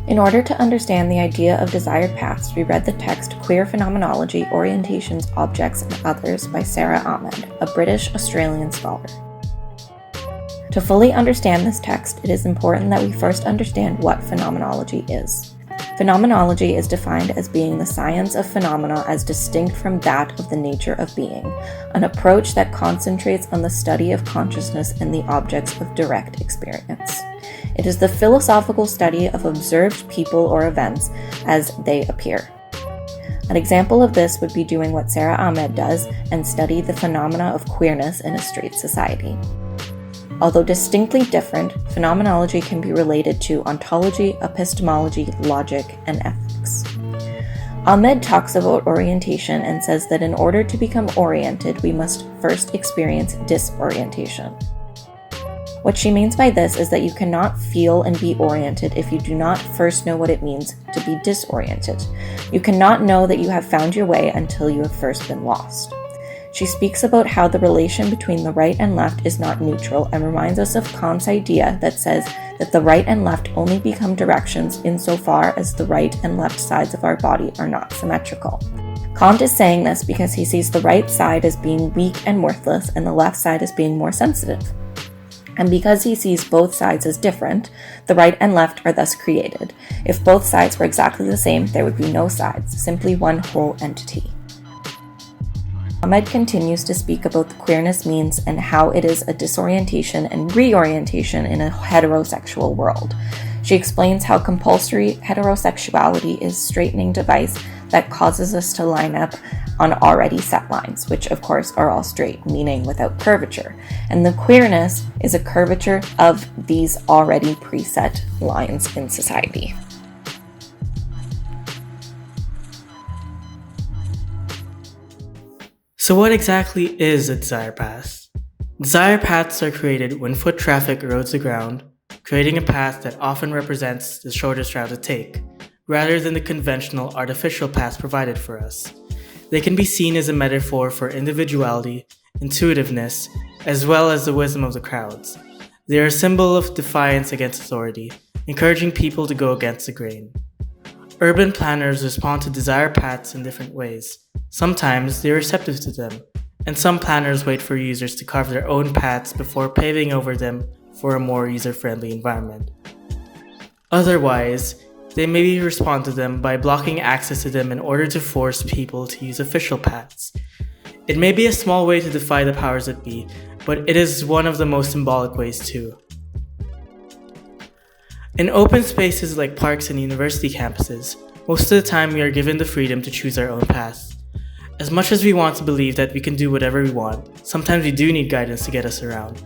In order to understand the idea of desired paths, we read the text Queer Phenomenology, Orientations, Objects, and Others by Sarah Ahmed, a British-Australian scholar. To fully understand this text, it is important that we first understand what phenomenology is. Phenomenology is defined as being the science of phenomena as distinct from that of the nature of being, an approach that concentrates on the study of consciousness and the objects of direct experience. It is the philosophical study of observed people or events as they appear. An example of this would be doing what Sarah Ahmed does and study the phenomena of queerness in a straight society. Although distinctly different, phenomenology can be related to ontology, epistemology, logic, and ethics. Ahmed talks about orientation and says that in order to become oriented, we must first experience disorientation. What she means by this is that you cannot feel and be oriented if you do not first know what it means to be disoriented. You cannot know that you have found your way until you have first been lost. She speaks about how the relation between the right and left is not neutral and reminds us of Kant's idea that says that the right and left only become directions insofar as the right and left sides of our body are not symmetrical. Kant is saying this because he sees the right side as being weak and worthless and the left side as being more sensitive. And because he sees both sides as different, the right and left are thus created. If both sides were exactly the same, there would be no sides, simply one whole entity. Ahmed continues to speak about the queerness means and how it is a disorientation and reorientation in a heterosexual world. She explains how compulsory heterosexuality is a straightening device that causes us to line up on already set lines, which of course are all straight, meaning without curvature. And the queerness is a curvature of these already preset lines in society. So what exactly is a desire path? Desire paths are created when foot traffic erodes the ground, creating a path that often represents the shortest route to take, rather than the conventional artificial paths provided for us. They can be seen as a metaphor for individuality, intuitiveness, as well as the wisdom of the crowds. They are a symbol of defiance against authority, encouraging people to go against the grain. Urban planners respond to desire paths in different ways. Sometimes they're receptive to them, and some planners wait for users to carve their own paths before paving over them for a more user-friendly environment. Otherwise, they maybe respond to them by blocking access to them in order to force people to use official paths. It may be a small way to defy the powers that be, but it is one of the most symbolic ways too. In open spaces like parks and university campuses, most of the time we are given the freedom to choose our own path. As much as we want to believe that we can do whatever we want, sometimes we do need guidance to get us around.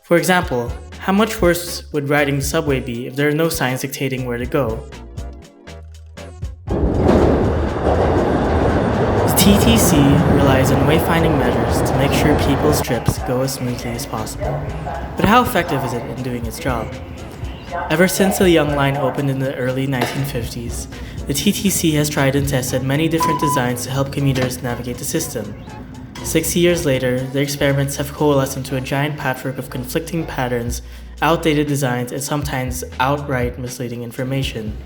For example, how much worse would riding the subway be if there are no signs dictating where to go? The TTC relies on wayfinding measures to make sure people's trips go as smoothly as possible. But how effective is it in doing its job? Ever since the Young Line opened in the early 1950s, the TTC has tried and tested many different designs to help commuters navigate the system. 60 years later, their experiments have coalesced into a giant patchwork of conflicting patterns, outdated designs, and sometimes outright misleading information,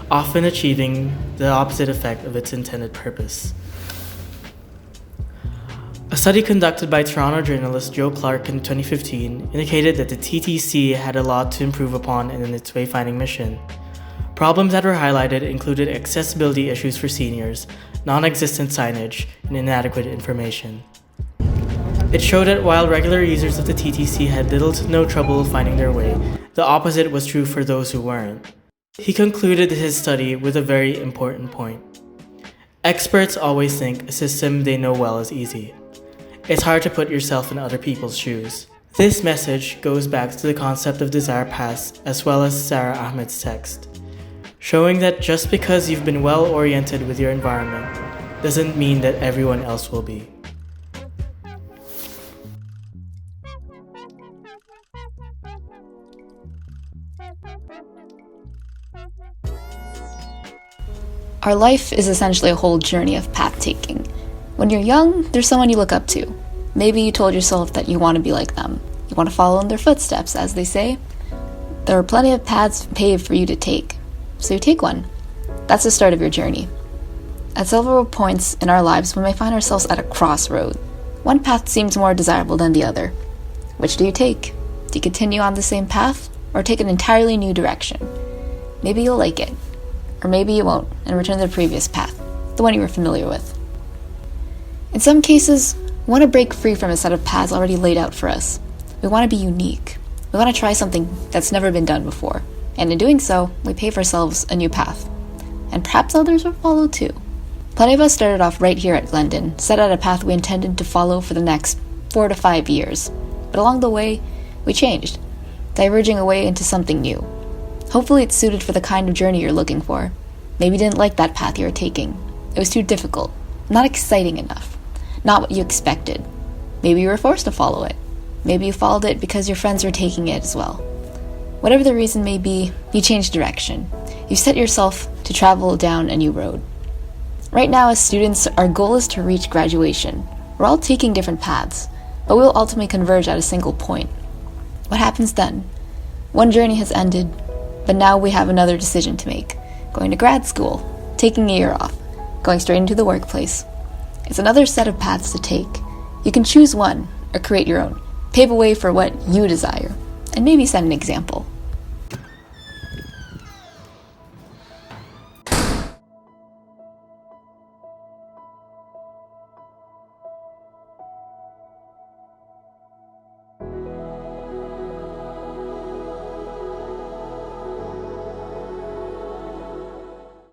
often achieving the opposite effect of its intended purpose. A study conducted by Toronto journalist Joe Clark in 2015 indicated that the TTC had a lot to improve upon in its wayfinding mission. Problems that were highlighted included accessibility issues for seniors, non-existent signage, and inadequate information. It showed that while regular users of the TTC had little to no trouble finding their way, the opposite was true for those who weren't. He concluded his study with a very important point. Experts always think a system they know well is easy. It's hard to put yourself in other people's shoes. This message goes back to the concept of desire paths as well as Sarah Ahmed's text, showing that just because you've been well oriented with your environment doesn't mean that everyone else will be. Our life is essentially a whole journey of path taking. When you're young, there's someone you look up to. Maybe you told yourself that you want to be like them. You want to follow in their footsteps, as they say. There are plenty of paths paved for you to take. so you take one. That's the start of your journey. At several points in our lives, we may find ourselves at a crossroad. One path seems more desirable than the other. Which do you take? Do you continue on the same path, or take an entirely new direction? Maybe you'll like it, or maybe you won't, and return to the previous path, the one you were familiar with. In some cases, we want to break free from a set of paths already laid out for us. We want to be unique. We want to try something that's never been done before, and in doing so, we pave ourselves a new path. And perhaps others will follow too. Plenty of us started off right here at Glendon, set out a path we intended to follow for the next 4 to 5 years. But along the way, we changed, diverging away into something new. Hopefully it's suited for the kind of journey you're looking for. Maybe you didn't like that path you were taking. It was too difficult, not exciting enough, not what you expected. Maybe you were forced to follow it. Maybe you followed it because your friends were taking it as well. Whatever the reason may be, you changed direction. You set yourself to travel down a new road. Right now, as students, our goal is to reach graduation. We're all taking different paths, but we'll ultimately converge at a single point. What happens then? One journey has ended, but now we have another decision to make. Going to grad school, taking a year off, going straight into the workplace. It's another set of paths to take. You can choose one, or create your own. Pave a way for what you desire, and maybe set an example.